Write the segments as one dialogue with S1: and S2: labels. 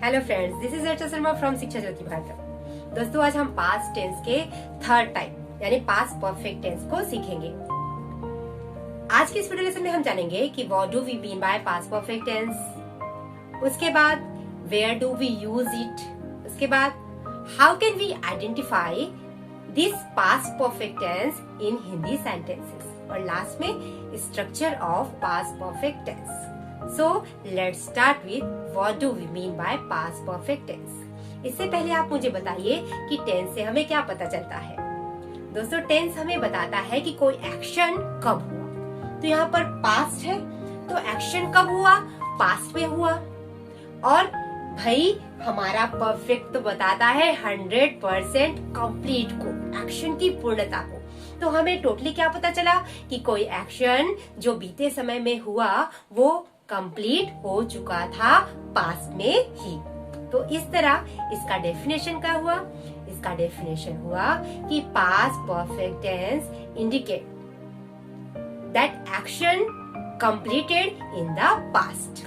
S1: Hello friends, this is Archana Sharma from शिक्षा ज्योति भारत। दोस्तों, आज हम पास्ट टेंस के थर्ड टाइप यानी पास्ट परफेक्ट टेंस को सीखेंगे। आज के इस वीडियो लेसन में हम जानेंगे कि what do we mean by past perfect tense, उसके बाद where do we use it, उसके बाद how can we identify this past perfect tense in Hindi sentences, और लास्ट में structure of past perfect tense. So let's start with what do we mean by past perfect tense। इससे पहले आप मुझे बताइए कि टेंस से हमें क्या पता चलता है। दोस्तों, टेंस हमें बताता है कि कोई एक्शन कब हुआ। तो यहाँ पर पास्ट है, तो एक्शन कब हुआ? पास्ट में हुआ। और भाई हमारा परफेक्ट तो बताता है 100% कंप्लीट को, एक्शन की पूर्णता को। तो हमें टोटली क्या पता चला कि कोई एक्शन जो बीते समय में हुआ वो कंप्लीट हो चुका था पास्ट में ही। तो इस तरह इसका डेफिनेशन क्या हुआ? इसका डेफिनेशन हुआ कि past perfect tense indicate that action completed in the past.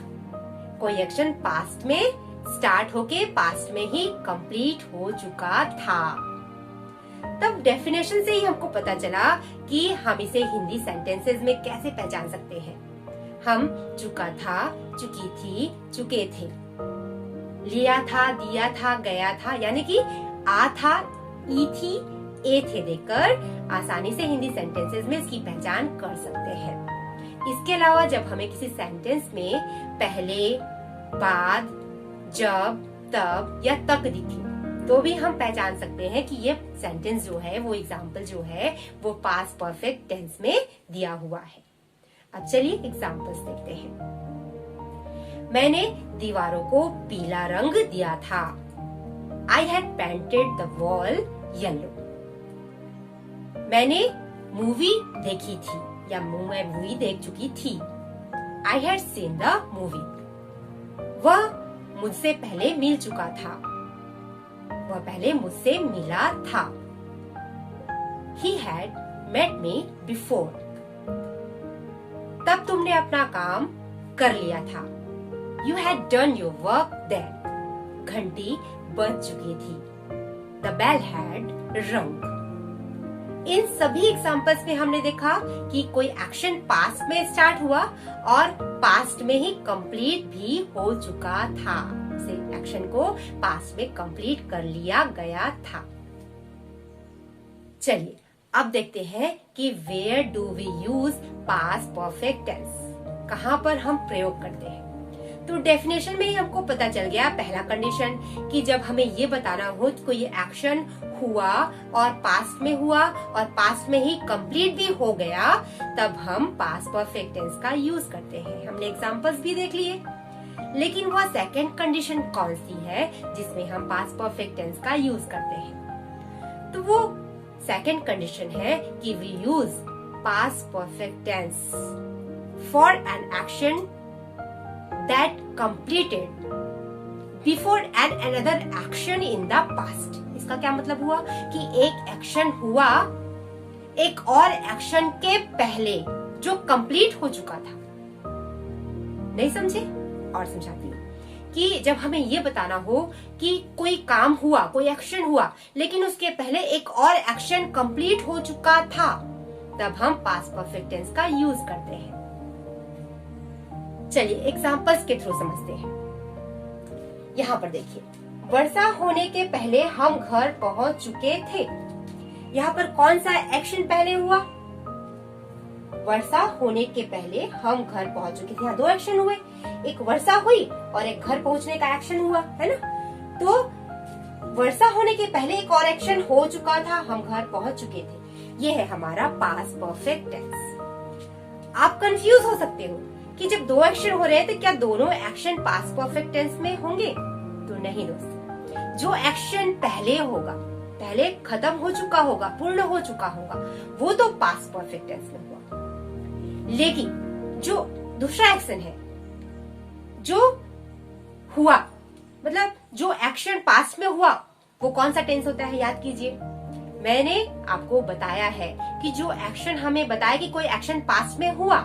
S1: कोई एक्शन पास्ट में स्टार्ट होके पास्ट में ही कंप्लीट हो चुका था। तब डेफिनेशन से ही हमको पता चला कि हम इसे हिंदी सेंटेंसेस में कैसे पहचान सकते हैं। हम चुका था, चुकी थी, चुके थे, लिया था, दिया था, गया था, यानी कि आ था, ई थी, ए थे देकर आसानी से हिंदी सेंटेंसेस में इसकी पहचान कर सकते हैं। इसके अलावा जब हमें किसी सेंटेंस में पहले, बाद, जब, तब या तक दिखे तो भी हम पहचान सकते हैं कि ये सेंटेंस जो है, वो एग्जाम्पल जो है वो पास्ट परफेक्ट टेंस में दिया हुआ है। अब चलिए एग्जाम्पल्स देखते हैं। मैंने दीवारों को पीला रंग दिया था। I had painted the wall yellow। मैंने मूवी देखी थी या मैं मूवी देख चुकी थी। I had seen the movie। वह मुझसे पहले मिल चुका था। वह पहले मुझसे मिला था। He had met me before। तब तुमने अपना काम कर लिया था। You had done your work then। घंटी बज चुकी थी। The bell had rung। इन सभी एग्जाम्पल्स में हमने देखा कि कोई एक्शन पास्ट में स्टार्ट हुआ और पास्ट में ही कंप्लीट भी हो चुका था। एक्शन को पास्ट में कंप्लीट कर लिया गया था। चलिए अब देखते हैं कि where do we use past perfect tense, कहाँ पर हम प्रयोग करते हैं। तो डेफिनेशन में ही हमको पता चल गया पहला कंडीशन कि जब हमें ये बताना हो कि कोई एक्शन हुआ और पास्ट में हुआ और पास्ट में ही कंप्लीट भी हो गया, तब हम पास्ट परफेक्ट टेंस का यूज करते हैं। हमने एग्जांपल्स भी देख लिए। लेकिन वह सेकंड कंडीशन कौन सी है जिसमें हम पास्ट परफेक्ट टेंस का यूज करते हैं? तो वो सेकंड कंडीशन है कि we use past perfect tense for an action that completed before an another action in the past. इसका क्या मतलब हुआ कि एक एक्शन हुआ एक और एक्शन के पहले जो कंप्लीट हो चुका था। नहीं समझे? और समझाती हूँ कि जब हमें ये बताना हो कि कोई काम हुआ, कोई एक्शन हुआ, लेकिन उसके पहले एक और एक्शन कंप्लीट हो चुका था, तब हम पास्ट परफेक्ट टेंस का यूज करते हैं। चलिए एग्जांपल्स के थ्रू समझते हैं। यहाँ पर देखिए, वर्षा होने के पहले हम घर पहुंच चुके थे। यहाँ पर कौन सा एक्शन पहले हुआ? वर्षा होने के पहले हम घर पहुंच चुके थे। यहाँ दो एक्शन हुए, एक वर्षा हुई और एक घर पहुंचने का एक्शन हुआ, है ना। तो वर्षा होने के पहले एक और एक्शन हो चुका था, हम घर पहुंच चुके थे। ये है हमारा पास्ट परफेक्ट टेंस। आप कंफ्यूज हो सकते हो कि जब दो एक्शन हो रहे हैं तो क्या दोनों एक्शन पास्ट परफेक्ट टेंस में होंगे? तो नहीं दोस्तों, जो एक्शन पहले होगा, पहले खत्म हो चुका होगा, पूर्ण हो चुका होगा, वो तो पास्ट परफेक्ट टेंस में हुआ। लेकिन जो दूसरा एक्शन है, जो हुआ, मतलब जो एक्शन पास्ट में हुआ, वो कौन सा टेंस होता है? याद कीजिए, मैंने आपको बताया है कि जो एक्शन हमें बताया कि कोई एक्शन पास्ट में हुआ,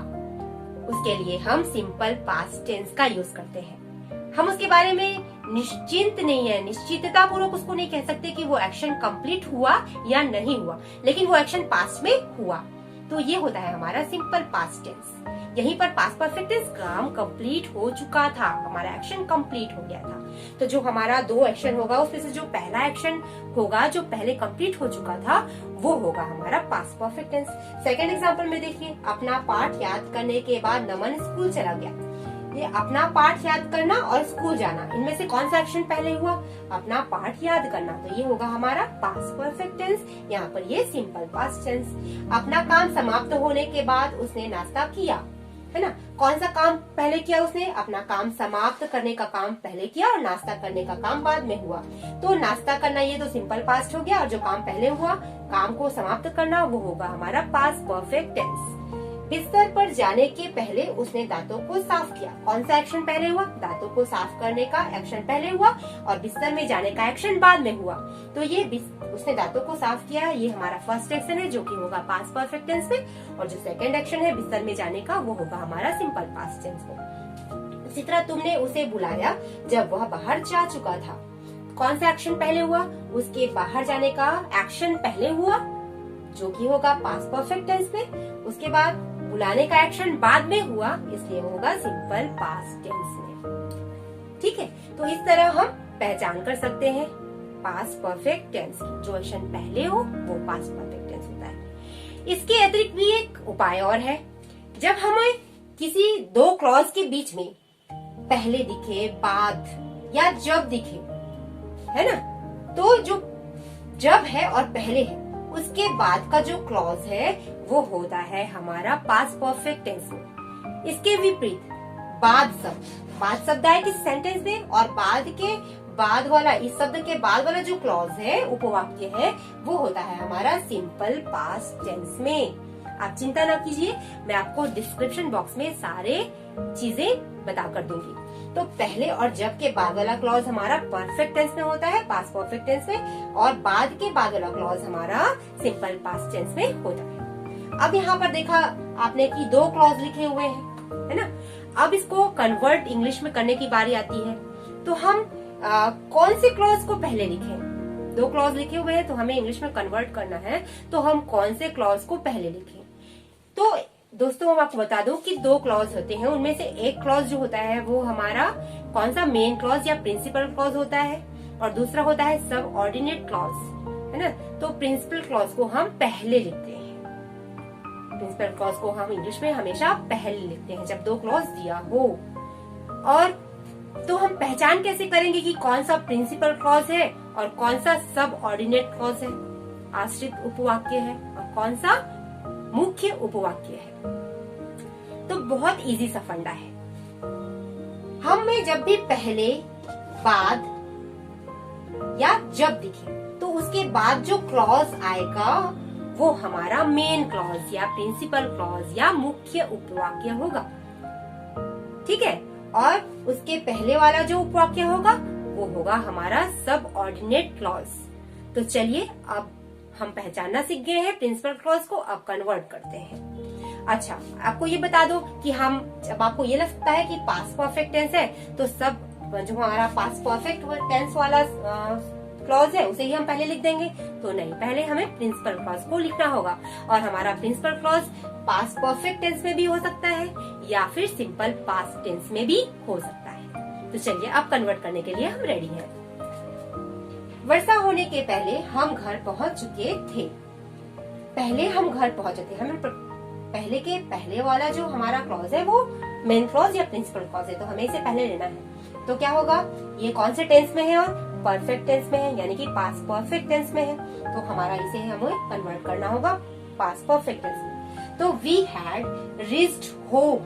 S1: उसके लिए हम सिंपल पास्ट टेंस का यूज करते हैं। हम उसके बारे में निश्चिंत नहीं है, निश्चितता पूर्वक उसको नहीं कह सकते कि वो एक्शन कंप्लीट हुआ या नहीं हुआ, लेकिन वो एक्शन पास्ट में हुआ, तो ये होता है हमारा सिंपल पास्ट टेंस। यहीं पर पास्ट परफेक्ट टेंस काम कंप्लीट हो चुका था, हमारा एक्शन कंप्लीट हो गया था। तो जो हमारा दो एक्शन होगा उसमें से जो पहला एक्शन होगा जो पहले कंप्लीट हो चुका था वो होगा हमारा past perfect tense. Second example में देखिए, अपना पाठ याद करने के बाद नमन स्कूल चला गया। ये अपना पाठ याद करना और स्कूल जाना, इनमें से कौन सा एक्शन पहले हुआ? अपना पाठ याद करना, तो ये होगा हमारा पास्ट परफेक्ट टेंस। यहाँ पर ये सिंपल पास्ट टेंस। अपना काम समाप्त होने के बाद उसने नाश्ता किया, है ना। कौन सा काम पहले किया उसने? अपना काम समाप्त करने का काम पहले किया और नाश्ता करने का काम बाद में हुआ। तो नाश्ता करना ये तो सिंपल पास्ट हो गया, और जो काम पहले हुआ काम को समाप्त करना वो होगा हमारा पास्ट परफेक्ट टेंस। बिस्तर पर जाने के पहले उसने दांतों को साफ किया। कौन सा एक्शन पहले हुआ? दांतों को साफ करने का एक्शन पहले हुआ और बिस्तर में जाने का एक्शन बाद में हुआ। तो ये उसने दांतों को साफ किया, ये हमारा फर्स्ट एक्शन है जो कि होगा पास्ट परफेक्ट टेंस में, और जो सेकंड एक्शन है बिस्तर में जाने का वो होगा हमारा सिंपल पास्ट टेंस में। इसी तरह तुमने उसे बुलाया जब वह बाहर जा चुका था। कौन सा एक्शन पहले हुआ? उसके बाहर जाने का एक्शन पहले हुआ जो कि होगा पास्ट परफेक्ट टेंस में। उसके बाद बुलाने का एक्शन बाद में हुआ, इसलिए होगा सिंपल पास्ट टेंस में। ठीक है, तो इस तरह हम पहचान कर सकते हैं पास्ट परफेक्ट टेंस की। जो एक्शन पहले हो वो पास्ट परफेक्ट टेंस होता है। इसके अतिरिक्त भी एक उपाय और है। जब हमें किसी दो क्लॉज के बीच में पहले दिखे, बाद या जब दिखे, है ना, तो जो जब है और पहले है उसके बाद का जो क्लॉज है वो होता है हमारा पास्ट परफेक्ट टेंस में। इसके विपरीत बाद शब्द आए किस सेंटेंस में, और बाद के बाद वाला, इस शब्द के बाद वाला जो क्लॉज है, उपवाक्य है, वो होता है हमारा सिंपल पास्ट टेंस में। आप चिंता ना कीजिए, मैं आपको डिस्क्रिप्शन बॉक्स में सारे चीजें बता कर दूंगी। तो पहले और जब के बाद वाला क्लॉज हमारा परफेक्ट टेंस में होता है, पास्ट परफेक्ट टेंस में, और बाद के बाद वाला क्लॉज हमारा सिंपल पास्ट टेंस में होता है। अब यहाँ पर देखा आपने कि दो क्लॉज लिखे हुए हैं, है ना। अब इसको कन्वर्ट इंग्लिश में करने की बारी आती है। तो हम कौन से क्लॉज को पहले लिखें? दो क्लॉज लिखे हुए हैं तो हमें इंग्लिश में कन्वर्ट करना है, तो हम कौन से क्लॉज को पहले लिखें? तो दोस्तों हम आपको बता दूं कि दो क्लॉज होते हैं, उनमें से एक क्लॉज जो होता है वो हमारा कौन सा मेन क्लॉज या प्रिंसिपल क्लॉज होता है, और दूसरा होता है सब ऑर्डिनेट क्लॉज, है ना। तो प्रिंसिपल क्लॉज को हम पहले लिखते हैं। प्रिंसिपल क्लॉज को हम इंग्लिश में हमेशा पहले लिखते हैं जब दो क्लॉज दिया हो। और तो हम पहचान कैसे करेंगे कि कौन सा प्रिंसिपल क्लॉज है और कौन सा सब ऑर्डिनेट क्लॉज है, आश्रित उपवाक्य है, और कौन सा मुख्य उपवाक्य है? तो बहुत इजी सा फंडा है। हमें जब भी पहले, बाद या जब दिखे तो उसके बाद जो क्लॉज आएगा वो हमारा मेन क्लॉज या प्रिंसिपल क्लॉज या मुख्य उपवाक्य होगा। ठीक है, और उसके पहले वाला जो उपवाक्य होगा वो होगा हमारा सब ऑर्डिनेट क्लॉज। तो चलिए अब हम पहचानना सीख गए हैं प्रिंसिपल क्लॉज को, अब कन्वर्ट करते हैं। अच्छा, आपको ये बता दो कि हम, जब आपको ये लगता है कि पास्ट परफेक्ट टेंस है तो सब जो हमारा पास्ट परफेक्ट टेंस वाला क्लॉज है उसे ही हम पहले लिख देंगे, तो नहीं, पहले हमें प्रिंसिपल क्लॉज को लिखना होगा। और हमारा principal clause past perfect tense में भी हो सकता है या फिर सिंपल पास्ट टेंस में भी हो सकता है। तो चलिए अब कन्वर्ट करने के लिए हम रेडी हैं। वर्षा होने के पहले हम घर पहुंच चुके थे। पहले हम घर पहुंचे थे, हमें पहले के पहले वाला जो हमारा क्लॉज है वो मेन क्लॉज या प्रिंसिपल क्लॉज है, तो हमें इसे पहले लेना है। तो क्या होगा, ये कौन से टेंस में है? और परफेक्ट टेंस में है, यानी कि पास्ट परफेक्ट टेंस में है, तो हमारा इसे हमें कन्वर्ट करना होगा पास्ट परफेक्ट टेंस में। तो we had reached home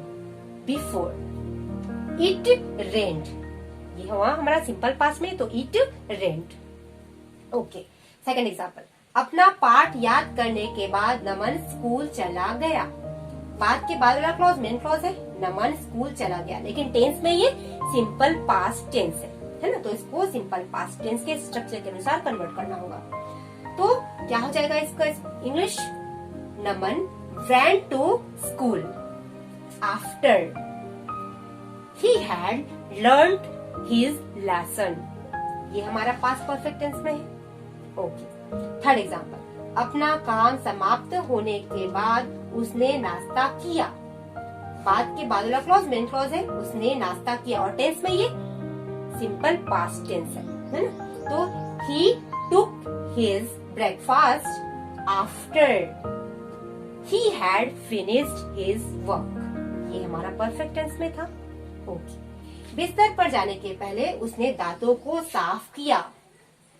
S1: before it rained, ये हुआ हमारा सिंपल पास्ट में, तो it rained. Okay, second example, अपना पाठ याद करने के बाद नमन स्कूल चला गया। बाद के बाद वाला क्लॉज मेन क्लॉज है, नमन स्कूल चला गया, लेकिन टेंस में ये सिंपल पास्ट टेंस है ना, तो इसको सिंपल पास्ट टेंस के स्ट्रक्चर के अनुसार कन्वर्ट करना होगा। तो क्या हो जाएगा इसका English? Naman went to school after he had learned his lesson। ये हमारा पास्ट परफेक्ट टेंस में है। ओके, थर्ड एग्जांपल, अपना काम समाप्त होने के बाद उसने नाश्ता किया। बाद के बाद वाला क्लॉज मेन क्लॉज है, उसने नाश्ता किया, और टेंस में ये सिंपल पास्ट टेंस है ना। तो he took his breakfast after he had finished his work। ये हमारा परफेक्ट टेंस में था। ओके, बिस्तर पर जाने के पहले उसने दांतों को साफ किया।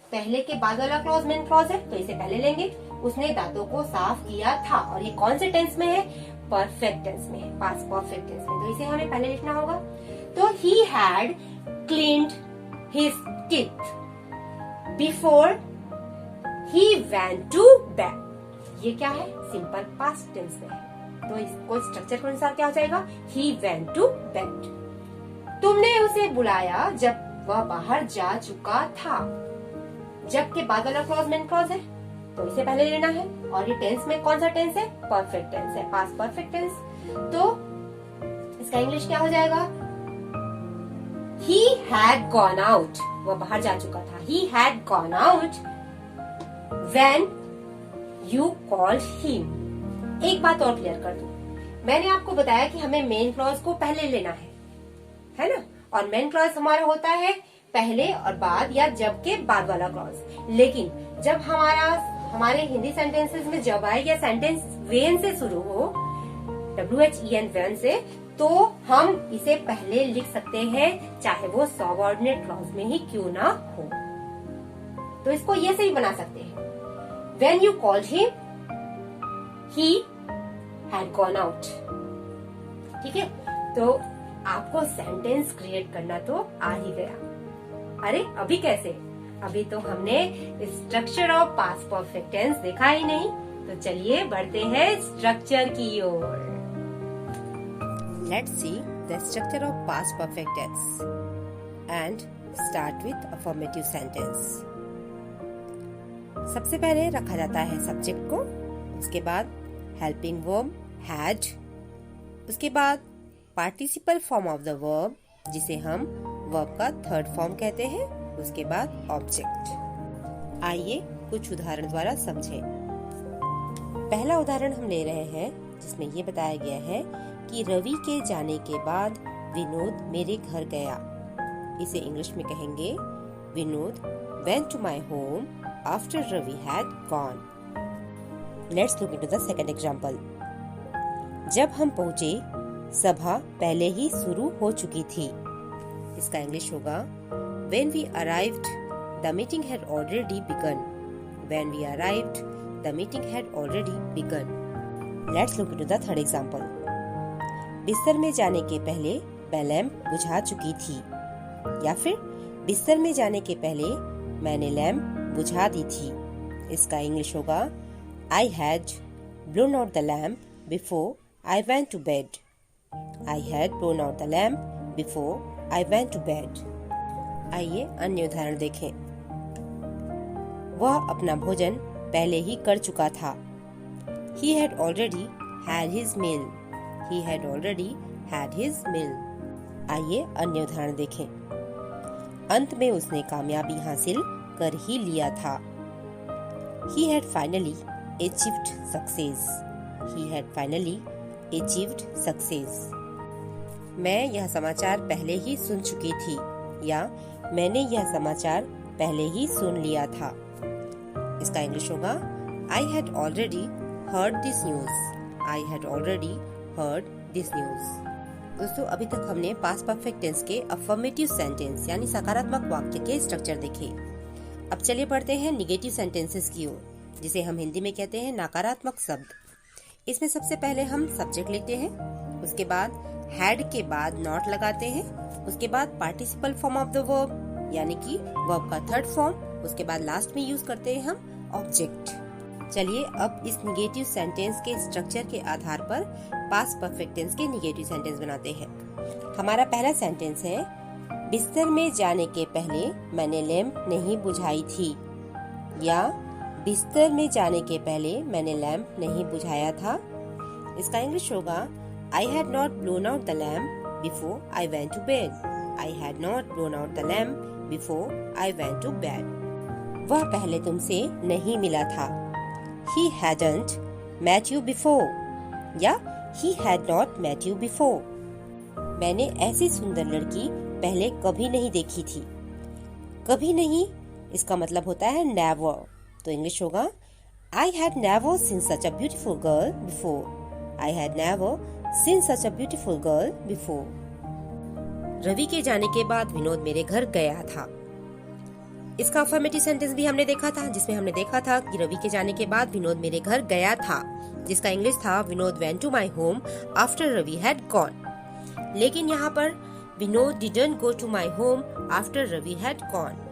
S1: पहले के बाद वाला क्लॉज मेन क्लॉज है, तो इसे पहले लेंगे। उसने दांतों को साफ किया था, और ये कौन से टेंस में है? परफेक्ट टेंस में है, पास्ट परफेक्ट टेंस में। तो इसे हमें पहले लिखना होगा। तो he had cleaned his teeth before he went to bed। ये क्या है? सिंपल पास्ट टेंस में है, तो इसको स्ट्रक्चर के अनुसार क्या हो जाएगा? he went to bed। तुमने उसे बुलाया जब वह बाहर जा चुका था। जब के बाद वाला क्लॉज मेन क्लॉज है, तो इसे पहले लेना है। और ये टेंस में कौन सा टेंस है? परफेक्ट टेंस है, पास्ट परफेक्ट टेंस। तो इसका इंग्लिश क्या हो जाएगा? He had gone out। वह बाहर जा चुका था। He had gone out when you called him। एक बात और क्लियर कर दूं, मैंने आपको बताया कि हमें मेन क्लॉज को पहले लेना है ना। और मेन क्लॉज हमारा होता है पहले और बाद या जब के बाद वाला क्लॉज। लेकिन जब हमारे हिंदी सेंटेंसेस में जब आए या सेंटेंस वेन से शुरू हो, WHEN वेन से, तो हम इसे पहले लिख सकते हैं, चाहे वो सबऑर्डिनेट क्लॉज में ही क्यों ना हो। तो इसको ये से ही बना सकते हैं, When you called him, he had gone out। ठीक है, तो आपको सेंटेंस क्रिएट करना तो आ ही गया। अरे अभी कैसे? अभी तो हमने structure of past perfect tense देखा ही नहीं। तो चलिए बढ़ते हैं स्ट्रक्चर की ओर। Let's see the structure of past perfect tense and start with affirmative sentence. सबसे पहले रखा जाता है सब्जेक्ट को, उसके बाद हेल्पिंग वर्ब हैड, उसके बाद participle form of the verb जिसे हम वर्ब का थर्ड फॉर्म कहते हैं, उसके बाद ऑब्जेक्ट। आइए कुछ उदाहरण द्वारा समझें। पहला उदाहरण हम ले रहे हैं जिसमें ये बताया गया है कि रवि के जाने के बाद विनोद मेरे घर गया। इसे इंग्लिश में कहेंगे Vinod went to my home after Ravi had gone। Let's look into the second example। जब हम पहुंचे सभा पहले ही शुरू हो चुकी थी। इसका इंग्लिश होगा When we arrived, the meeting had already begun। When we arrived, the meeting had already begun। Let's look into the third example। बिस्तर में जाने के पहले मैं लैंप बुझा चुकी थी, या फिर बिस्तर में जाने के पहले मैंने लैंप बुझा दी थी। इसका इंग्लिश होगा I had blown out the lamp before I went to bed। I had blown out the lamp before I went to bed। आइए अन्य उदाहरण देखें। वह अपना भोजन पहले ही कर चुका था। He had already had his meal। He had already had his meal। आइए अन्य उदाहरण देखें। अंत में उसने कामयाबी हासिल कर ही लिया था। He had finally achieved success। He had finally achieved success। मैं यह समाचार पहले ही सुन चुकी थी, या मैंने यह समाचार पहले ही सुन लिया था। इसका इंग्लिश होगा I had already heard this news। I had already heard this news। दोस्तों, अभी तक हमने पास्ट परफेक्ट टेंस के अफर्मेटिव सेंटेंस यानी सकारात्मक वाक्य के स्ट्रक्चर देखे। अब चलिए बढ़ते हैं निगेटिव सेंटेंसेस की ओर, जिसे हम हिंदी में कहते हैं नकारात्मक शब्द। इसमें सबसे पहले हम सब्जेक्ट लेते हैं, उसके बाद हैड के बाद नॉट लगाते हैं, उसके बाद participle form of the verb यानी कि वर्ब का थर्ड फॉर्म, उसके बाद लास्ट में यूज करते हैं हम ऑब्जेक्ट। चलिए अब इस निगेटिव सेंटेंस के स्ट्रक्चर के आधार पर पास्ट परफेक्ट टेंस के निगेटिव सेंटेंस बनाते हैं। हमारा पहला सेंटेंस है बिस्तर में जाने के पहले मैंने लैंप नहीं बुझाई थी, या बिस्तर में जाने के पहले मैंने लैंप नहीं बुझाया था। इसका इंग्लिश होगा I had not blown out the lamp before I went to bed। I I had not blown out the lamp before I went to bed. वह पहले तुमसे नहीं मिला था. He hadn't met you before. या He had not met you before. मैंने ऐसी सुंदर लड़की पहले कभी नहीं देखी थी. कभी नहीं इसका मतलब होता है never. तो इंग्लिश होगा I had never seen such a beautiful girl before. I had never seen such a beautiful girl before. Ravi के जाने के बाद विनोद मेरे घर गया था. इसका अफर्मेटिव सेंटेंस भी हमने देखा था, जिसमें हमने देखा था कि रवि के जाने के बाद विनोद मेरे घर गया था, जिसका इंग्लिश था Vinod went to my home after Ravi had gone. लेकिन यहाँ पर Vinod didn't go to my home after Ravi had gone.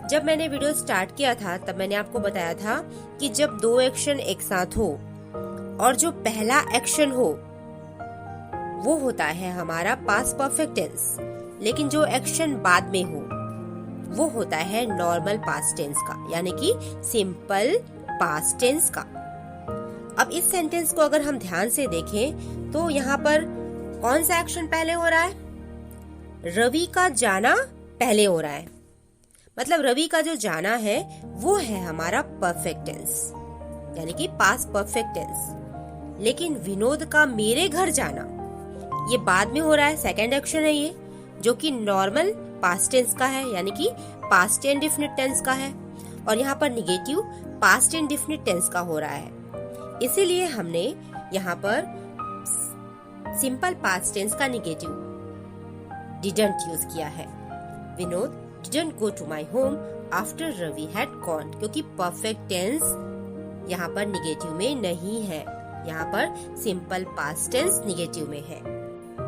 S1: जब मैंने वीडियो स्टार्ट किया था तब मैंने आपको बताया था कि जब दो एक्शन एक साथ हो और जो पहला एक्शन हो वो होता है हमारा पास्ट परफेक्ट टेंस, लेकिन जो एक्शन बाद में हो वो होता है नॉर्मल पास्ट टेंस का, यानी कि सिंपल पास्ट टेंस का. अब इस सेंटेंस को अगर हम ध्यान से देखें तो यहाँ पर कौन सा एक्शन पहले हो रहा है? रवि का जाना पहले हो रहा है. मतलब रवि का जो जाना है वो है हमारा परफेक्ट टेंस, यानी कि पास्ट परफेक्ट टेंस. लेकिन विनोद का मेरे घर जाना ये बाद में हो रहा है, सेकंड एक्शन है ये, जो कि नॉर्मल पास्ट टेंस का है, यानी कि पास्ट इंडेफिनिट टेंस का है. और यहाँ पर निगेटिव पास्ट इंडेफिनिट टेंस का हो रहा है. इसीलिए हमने यहाँ पर सिंपल पास्ट टेंस का निगेटिव डिडंट यूज किया है. Vinod didn't go to my home after Ravi had gone, क्योंकि परफेक्ट टेंस यहाँ पर निगेटिव में नहीं है, यहाँ पर सिंपल पास्ट टेंस निगेटिव में है.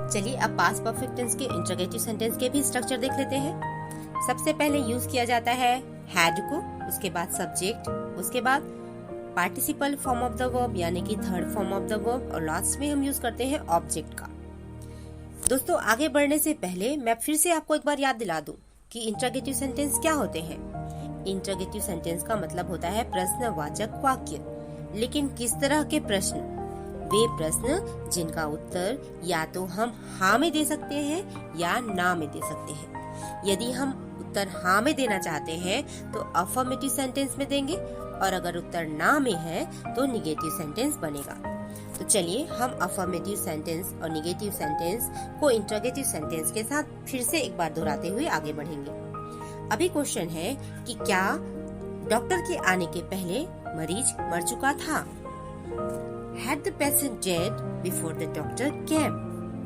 S1: चलिए अब पास्ट परफेक्ट टेंस के इंटरोगेटिव सेंटेंस के भी स्ट्रक्चर देख लेते हैं. सबसे पहले यूज किया जाता है हैड को, उसके बाद सब्जेक्ट, उसके बाद participle form of the verb यानी कि third form of the verb, और लास्ट में हम यूज करते हैं ऑब्जेक्ट का. दोस्तों आगे बढ़ने से पहले मैं फिर से आपको एक बार याद दिला दूं कि इंटरोगेटिव सेंटेंस क्या होते हैं. इंटरोगेटिव सेंटेंस का मतलब होता है प्रश्नवाचक वाक्य. लेकिन किस तरह के प्रश्न? वे प्रश्न जिनका उत्तर या तो हम हाँ में दे सकते हैं या ना में दे सकते हैं. यदि हम उत्तर हाँ में देना चाहते हैं तो अफर्मेटिव सेंटेंस में देंगे, और अगर उत्तर ना में है तो निगेटिव सेंटेंस बनेगा. तो चलिए हम अफर्मेटिव सेंटेंस और निगेटिव सेंटेंस को इंटरोगेटिव सेंटेंस के साथ फिर से एक बार दोहराते हुए आगे बढ़ेंगे. अभी क्वेश्चन है कि क्या डॉक्टर के आने के पहले मरीज मर चुका था? Had the patient died before the doctor came?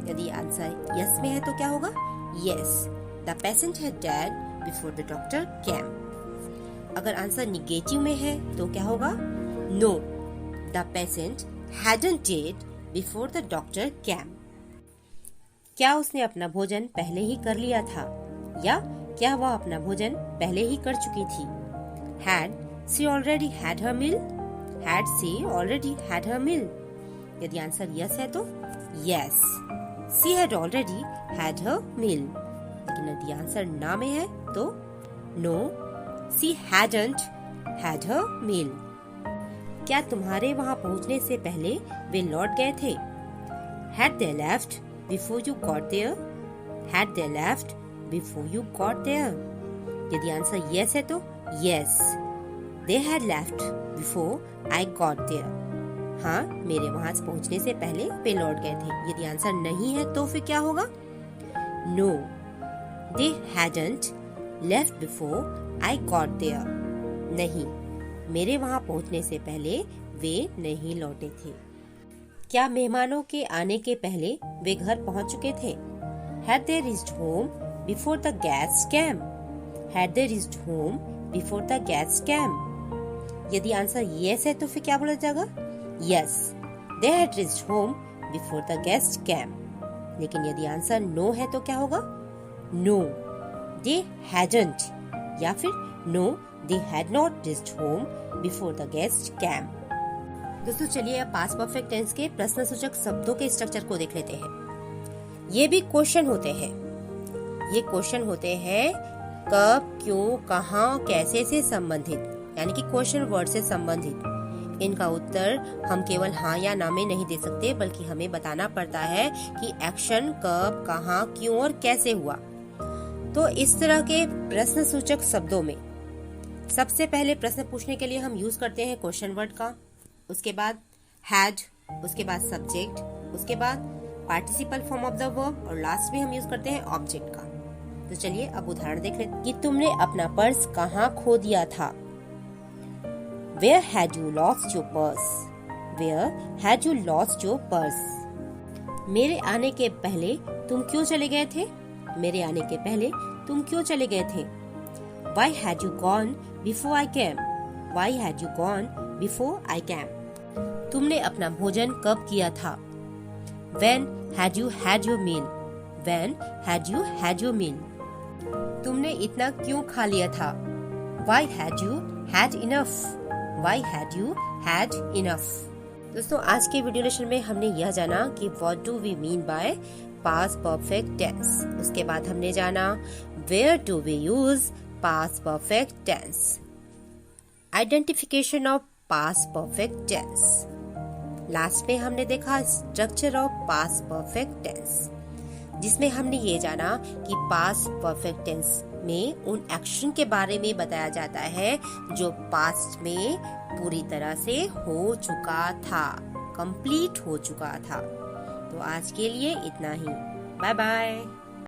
S1: यदि आंसर यस में है तो क्या होगा? Yes, the patient had died before the doctor came. अगर आंसर निगेटिव में है तो क्या होगा? No, the patient hadn't died before the doctor came. क्या उसने अपना भोजन पहले ही कर लिया था, या क्या वह अपना भोजन पहले ही कर चुकी थी? Had she already had her meal? Had she already had her meal? यदि आंसर यस है तो yes, she had already had her meal. लेकिन यदि आंसर ना में है तो no, she hadn't had her meal. क्या तुम्हारे वहाँ पहुँचने से पहले वे लौट गए थे? Had they left before you got there? Had they left before you got there? यदि आंसर yes है तो yes, they had left before I got there. हाँ, मेरे वहाँ से पहुँचने से पहले वे लौट गए थे. यदि आंसर नहीं है तो फिर क्या होगा? No, they hadn't left before I got there. नहीं, मेरे वहाँ पहुँचने से पहले वे नहीं लौटे थे. क्या मेहमानों के आने के पहले वे घर पहुँच चुके थे? Had they reached home before the guests came? Had they reached home before the guests came? यदि आंसर yes है तो फिर क्या बोला जाएगा? Yes, they had reached home before the guests came. लेकिन यदि आंसर no है तो क्या होगा? No, they hadn't, या फिर no, they had not reached home before the guests came. दोस्तों चलिए अब पास्ट परफेक्ट टेंस के प्रश्नसूचक शब्दों के स्ट्रक्चर को देख लेते हैं. ये भी क्वेश्चन होते हैं. ये क्वेश्चन होते हैं कब, क्यों, कहाँ, कैसे से संबंधित, यानी कि क्वेश्चन वर्ड से संबंधित. इनका उत्तर हम केवल हाँ या ना में नहीं दे सकते, बल्कि हमें बताना पड़ता है कि एक्शन कब, कहाँ, क्यों और कैसे हुआ। तो इस तरह के प्रश्न सूचक शब्दों में सबसे पहले प्रश्न पूछने के लिए हम यूज करते हैं क्वेश्चन वर्ड का, उसके बाद हैड, उसके बाद सब्जेक्ट, उसके बाद participle form of the verb और लास्ट में हम यूज करते हैं ऑब्जेक्ट का। तो चलिए अब उदाहरण देख लेते हैं कि तुमने अपना पर्स कहाँ खो दिया था। Where had you lost your purse? Where had you lost your purse? मेरे आने के पहले तुम क्यों चले गए थे? मेरे आने के पहले तुम क्यों चले गए थे? Why had you gone before I came? Why had you gone before I came? तुमने अपना भोजन कब किया था? When had you had your meal? When had you had your meal? तुमने इतना क्यों खा लिया था? Why had you had enough? Why had you had enough? दोस्तों आज के वीडियो लेक्चर में हमने यह जाना कि what do we mean by past perfect tense। उसके बाद हमने जाना where do we use past perfect tense, identification of past perfect tense। Last में हमने देखा structure of past perfect tense, जिसमें हमने ये जाना कि पास्ट परफेक्ट टेंस में उन एक्शन के बारे में बताया जाता है जो पास्ट में पूरी तरह से हो चुका था, कंप्लीट हो चुका था। तो आज के लिए इतना ही, बाय बाय।